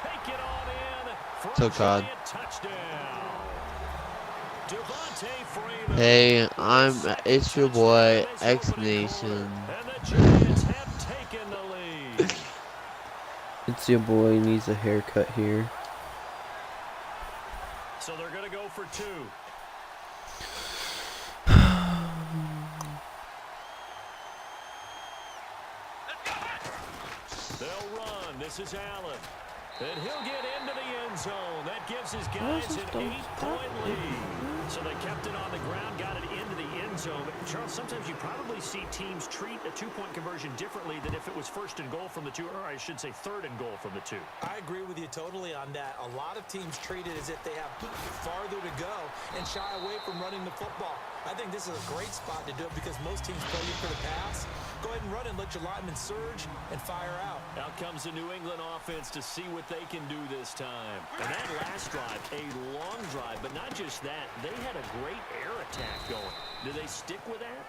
take it on in for So a God. giant touchdown. Devontae Freeman. Hey, Second it's your touchdown boy, this X opening quarter, Nation. and the Giants have taken the lead. It's your boy needs a haircut here. So they're going to go for two. They'll run. This is Allen. And he'll get into the end zone. That gives his guys an 8-point lead. So they kept it on the ground, got it into the end zone. But Charles, sometimes you probably see teams treat a two-point conversion differently than if it was first and goal from the two, or I should say third and goal from the two. I agree with you totally on that. A lot of teams treat it as if they have farther to go and shy away from running the football. I think this is a great spot to do it because most teams play you for the pass. Go ahead and run and let your linemen surge and fire out. Out comes the New England offense to see what they can do this time. And that last drive, a long drive, but not just that. They had a great air attack going. Do they stick with that?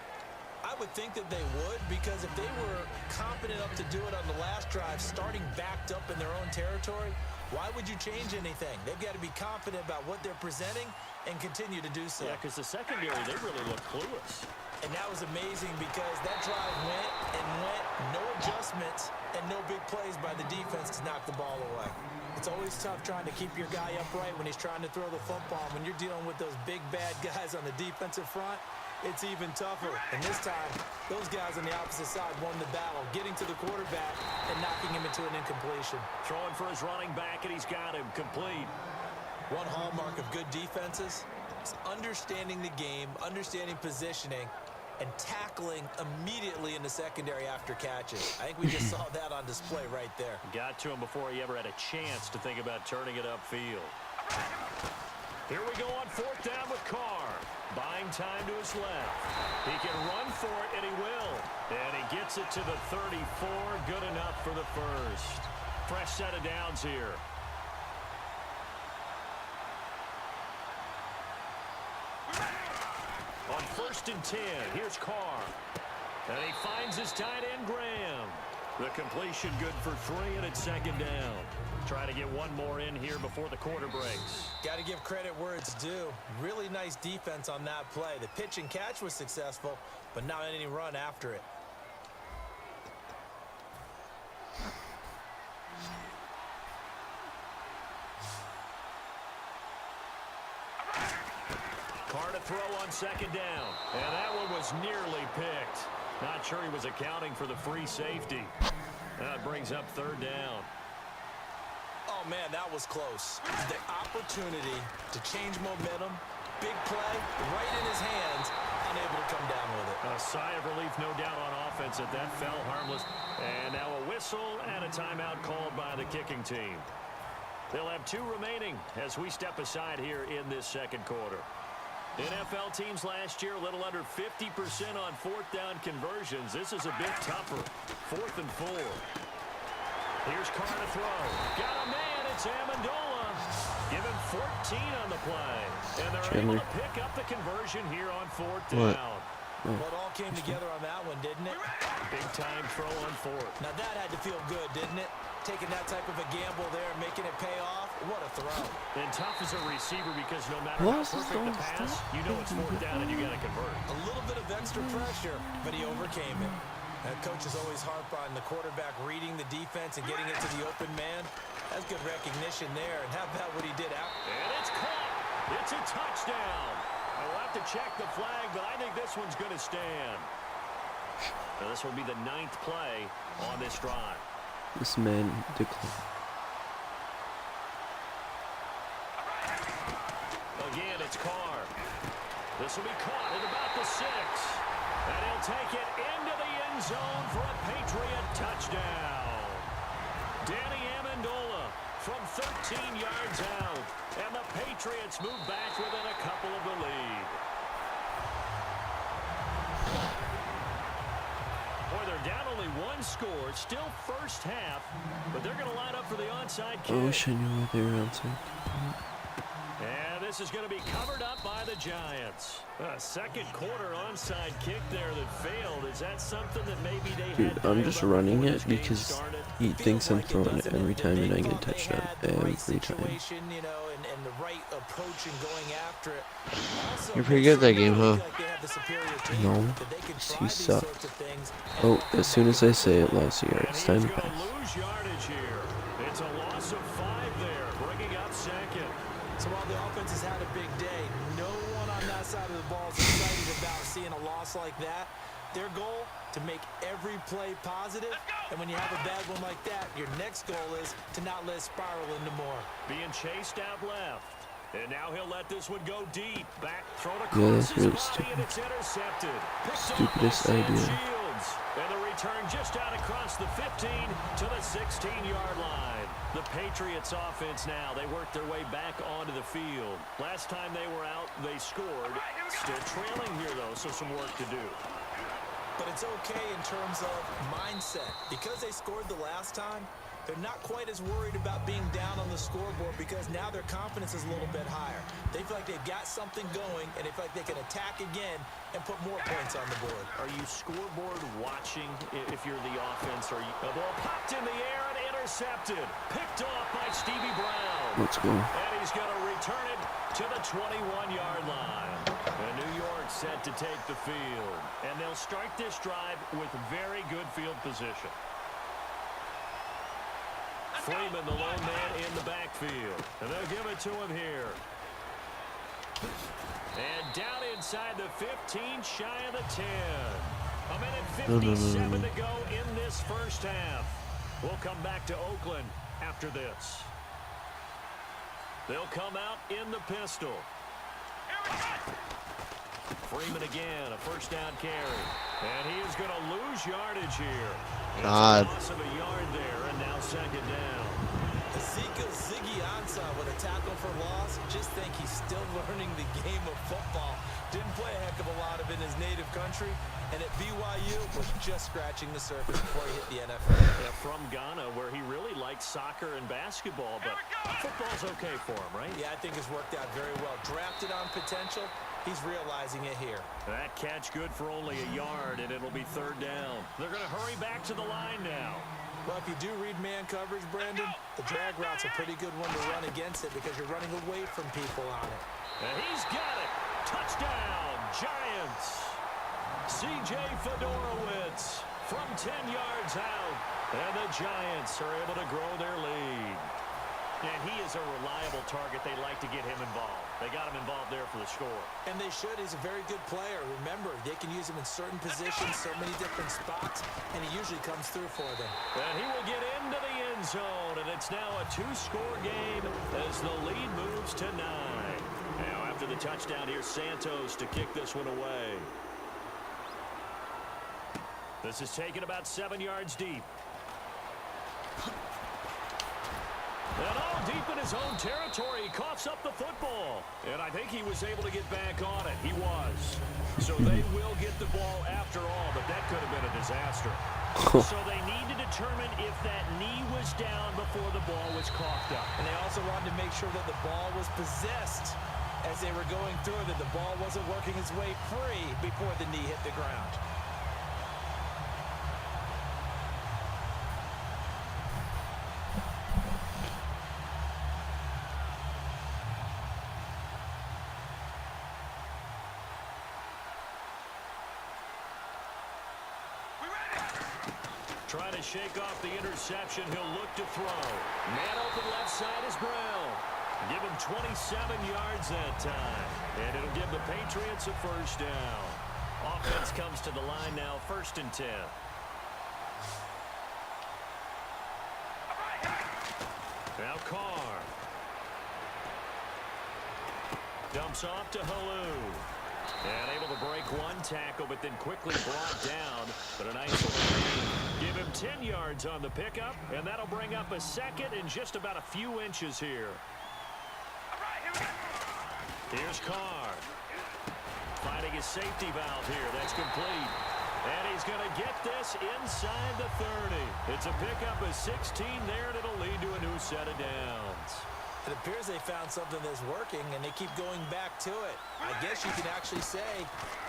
I would think that they would, because if they were confident enough to do it on the last drive, starting backed up in their own territory, why would you change anything? They've got to be confident about what they're presenting and continue to do so. Yeah, because the secondary, they really look clueless. And that was amazing because that drive went and went, no adjustments, and no big plays by the defense to knock the ball away. It's always tough trying to keep your guy upright when he's trying to throw the football. When you're dealing with those big, bad guys on the defensive front, it's even tougher. And this time, those guys on the opposite side won the battle, getting to the quarterback and knocking him into an incompletion. Throwing for his running back, and he's got him complete. One hallmark of good defenses is understanding the game, understanding positioning, and tackling immediately in the secondary after catches. I think we just saw that on display right there. Got to him before he ever had a chance to think about turning it upfield. Here we go on fourth down with Carr. Buying time to his left. He can run for it, and he will. And he gets it to the 34. Good enough for the first. Fresh set of downs here. On 1st and 10, here's Carr. And he finds his tight end, Graham. The completion good for 3, and it's second down. Try to get one more in here before the quarter breaks. Got to give credit where it's due. Really nice defense on that play. The pitch and catch was successful, but not any run after it. Carr to throw on second down. And that one was nearly picked. Not sure he was accounting for the free safety. That brings up third down. Oh, man, that was close. The opportunity to change momentum, big play, right in his hands, unable to come down with it. A sigh of relief, no doubt, on offense that fell harmless. And now a whistle and a timeout called by the kicking team. They'll have 2 remaining as we step aside here in this second quarter. NFL teams last year a little under 50% on fourth down conversions. This is a bit tougher. 4th and 4. Here's Carr to throw. Got a man. It's Amendola. Give him 14 on the play. And they're able to pick up the conversion here on 4th down. Well, it all came together on that one, didn't it? Big time throw on 4th. Now that had to feel good, didn't it? Taking that type of a gamble there, making it pay off. What a throw. And tough as a receiver because no matter how perfect the pass, you know it's 4th down and you got to convert. A little bit of extra pressure, but he overcame it. That coach is always harp on the quarterback reading the defense and getting it to the open man. That's good recognition there. And how about what he did out? And it's caught. It's a touchdown. I'll have to check the flag, but I think this one's going to stand. Now this will be the 9th play on this drive. This man declared. Again, it's Carr. This will be caught at about the 6. And he'll take it into the end zone for a Patriot touchdown. Danny Amendola from 13 yards out. And the Patriots move back within a couple of the lead. Boy, they're down only 1 score. Still first half. But they're going to line up for the onside kick. I wish I knew where they were outside. And this is going to be covered up by the Giants. A second quarter onside kick there that failed. Is that something that maybe they had? Dude, I'm just running it because he thinks I'm throwing it every time and I get a touchdown every time. You know, and the right approach and going after it. You're pretty good at that game, huh? No, he sucked. Oh, as soon as I say it, lost yards. Time to pass. Lose yardage here. It's a loss of 5 there, bringing up second. So while the offense has had a big day, no one on that side of the ball is excited about seeing a loss like that. Their goal, to make every play positive, and when you have a bad one like that, your next goal is to not let it spiral into more. Being chased out left. And now he'll let this one go deep. Back thrown Yeah, across that's his really body, stupid. and it's intercepted. Stupidest idea. Shields. And the return just out across the 15 to the 16-yard line. The Patriots offense now, they work their way back onto the field. Last time they were out, they scored. Still trailing here, though, so some work to do. But it's okay in terms of mindset. Because they scored the last time, they're not quite as worried about being down on the scoreboard because now their confidence is a little bit higher. They feel like they've got something going, and they feel like they can attack again and put more points on the board. Are you scoreboard watching if you're the offense? The ball popped in the air and intercepted. Picked off by Stevie Brown. Let's go. And he's going to return it to the 21-yard line. And New York set to take the field. And they'll start this drive with very good field position. Freeman, the lone man in the backfield. And they'll give it to him here. And down inside the 15, shy of the 10. A minute 57 to go in this first half. We'll come back to Oakland after this. They'll come out in the pistol. Freeman again, a first down carry. And he is going to lose yardage here. God. Loss of a yard there, and now second down. Ezekiel Ziggy Ansah with a tackle for loss. Just think he's still learning the game of football. Didn't play a heck of a lot of it in his native country. And at BYU, was just scratching the surface before he hit the NFL. Yeah, from Ghana, where he really likes soccer and basketball, but football's okay for him, right? Yeah, I think it's worked out very well. Drafted on potential. He's realizing it here. That catch good for only a yard, and it'll be third down. They're going to hurry back to the line now. Well, if you do read man coverage, Brandon, the drag route's a pretty good one to run against it because you're running away from people on it. And he's got it. Touchdown, Giants. C.J. Fedorowicz from 10 yards out. And the Giants are able to grow their lead. And he is a reliable target. They like to get him involved. They got him involved there for the score. And they should. He's a very good player. Remember, they can use him in certain positions, so many different spots, and he usually comes through for them. And he will get into the end zone, and it's now a 2-score game as the lead moves to 9. Now after the touchdown, here's Santos to kick this one away. This is taken about 7 yards deep. And all deep in his own territory, he coughs up the football. And I think he was able to get back on it. He was. So they will get the ball after all, but that could have been a disaster. So they need to determine if that knee was down before the ball was coughed up. And they also wanted to make sure that the ball was possessed as they were going through it, that the ball wasn't working its way free before the knee hit the ground. Trying to shake off the interception. He'll look to throw. Man open left side is Brown. Give him 27 yards that time. And it'll give the Patriots a first down. Offense comes to the line now, 1st and 10. Now Carr. Dumps off to Halou. And able to break one tackle, but then quickly brought down. But a nice little gain. Give him 10 yards on the pickup, and that'll bring up a second in just about a few inches here. Here's Carr. Finding his safety valve here. That's complete. And he's going to get this inside the 30. It's a pickup of 16 there, and it'll lead to a new set of downs. It appears they found something that's working, and they keep going back to it. I guess you can actually say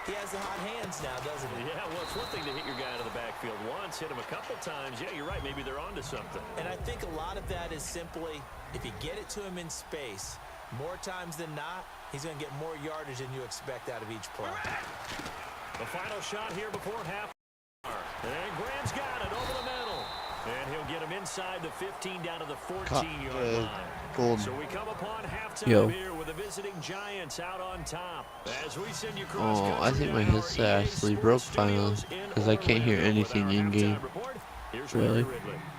he has the hot hands now, doesn't he? Yeah, well, it's one thing to hit your guy out of the backfield once, hit him a couple times. Yeah, you're right. Maybe they're onto something. And I think a lot of that is simply if you get it to him in space, more times than not, he's going to get more yardage than you expect out of each play. The final shot here before half. And Graham's got it over the middle. And he'll get him inside the 15 down to the 14-yard line. So we come upon halftime here with the visiting Giants out on top. As we send you cross country. Oh, I think my headset actually broke finally because I can't hear anything in game. Really?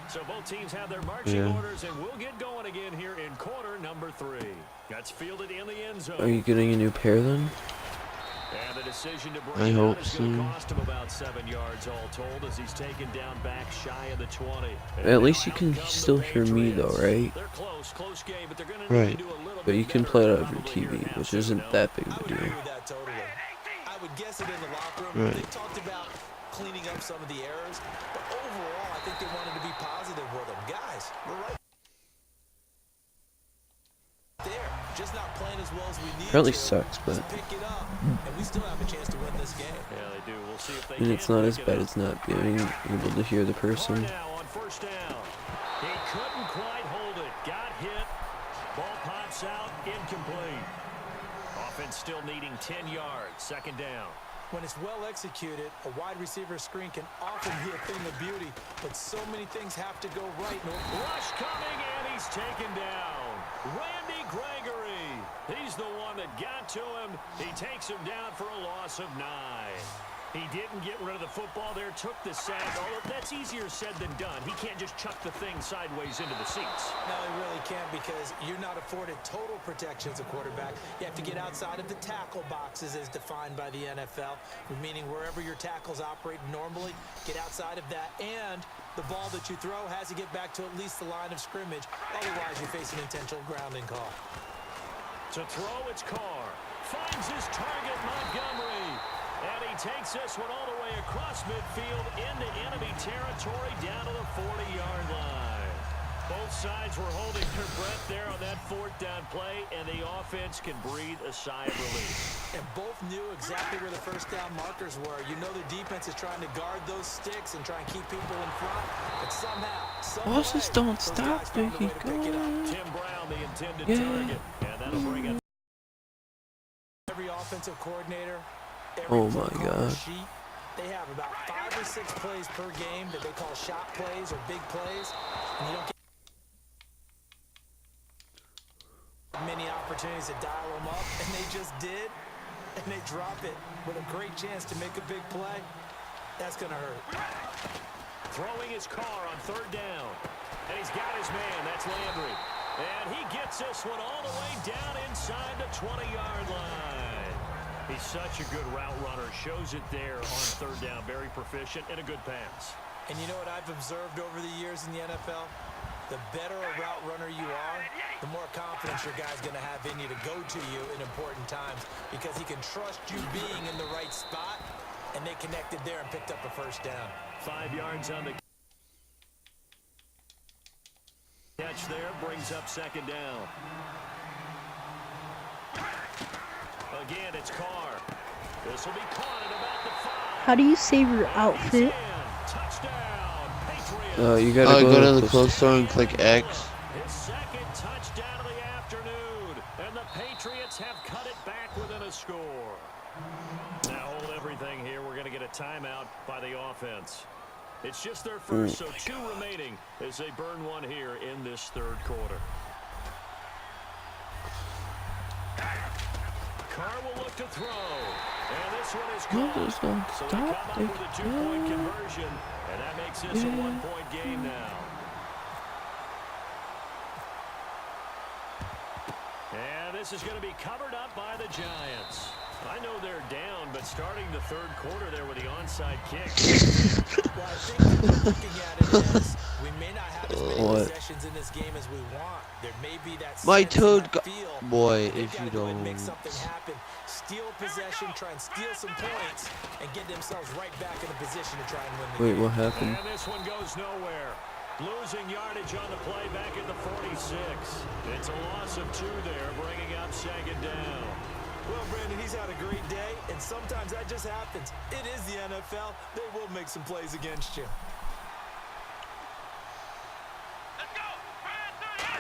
So both teams have their marching orders, and we'll get going again here in quarter number 3. That's fielded in the end zone. Are you getting a new pair then? And the decision to bring I hope is going to so. cost him about 7 yards all told as he's taken down back shy of the 20. At least you can still hear me though, right? They're close game, but they're going to Right. do a little But you bit can better play it out of your probably TV, here which now. isn't that big I of a would deal. agree with that totally. I would guess it in the locker room. Right. They talked about cleaning up some of the errors, but overall, I think they wanted to be positive with them. Guys, we're right there, just not playing as well as we need Apparently to. sucks, but Let's pick it up, and we still have a chance to win this game. Yeah, they do. We'll see if they and it's can not pick as it bad up. as not being able to hear the person. Now on first down. He couldn't quite hold it. Got hit. Ball pops out. Incomplete. Offense still needing 10 yards. Second down. When it's well executed, a wide receiver screen can often be a thing of beauty, but so many things have to go right. Rush coming, and he's taken down. Randy Gregory. He's the one that got to him. He takes him down for a loss of 9. He didn't get rid of the football there, took the sack. Although that's easier said than done. He can't just chuck the thing sideways into the seats. No, he really can't because you're not afforded total protection as a quarterback. You have to get outside of the tackle boxes as defined by the NFL, meaning wherever your tackles operate normally, get outside of that. And the ball that you throw has to get back to at least the line of scrimmage. Otherwise, you face an intentional grounding call. To throw, it's Carr. Finds his target, Montgomery. And he takes this one all the way across midfield into enemy territory down to the 40-yard line. Both sides were holding their breath there on that 4th down play, and the offense can breathe a sigh of relief. And both knew exactly where the first down markers were. You know the defense is trying to guard those sticks and try and keep people in front. But somehow, Bosses don't stop, there he goes. Tim Brown, the intended Yeah. target. And that'll bring it. Every offensive coordinator, Oh my God. sheet, they have about 5 or 6 plays per game that they call shot plays or big plays. And you don't get many opportunities to dial them up, and they just did, and they drop it with a great chance to make a big play. That's going to hurt. Throwing his Carr on 3rd down. And he's got his man. That's Landry. And he gets this one all the way down inside the 20-yard line. He's such a good route runner. Shows it there on 3rd down. Very proficient and a good pass. And you know what I've observed over the years in the NFL? The better a route runner you are, the more confidence your guy's going to have in you to go to you in important times because he can trust you being in the right spot, and they connected there and picked up a first down. 5 yards on the catch there. Brings up 2nd down. Again, it's Carr. This will be caught at about the 5. How do you save your outfit? Touchdown, Patriots. You gotta Go to the close- close door and click X. His 2nd touchdown of the afternoon. And the Patriots have cut it back within a score. Now hold everything here. We're going to get a timeout by the offense. It's just their first, so 2 remaining as they burn one here in this 3rd quarter. Carr will look to throw. And this one is caught. Just don't So they stop. come up with a 2-point conversion, and that makes this a 1-point game now. And this is going to be covered up by the Giants. I know they're down, but starting the 3rd quarter there with the onside kick. Well, I think we're looking at it as we may not have as many What? possessions in this game as we want. There may be that My sense and toad that go- feel. Boy, They've if gotta you go ahead and don't. make something happen. Steal possession, try and steal some points, and get themselves right back in a position to try and win the Wait, game. what happened? And this one goes nowhere. Losing yardage on the play back at the 46. 6. It's a loss of 2 there, bringing up 2nd down. Well, Brandon, he's had a great day, and sometimes that just happens. It is the NFL. They will make some plays against you.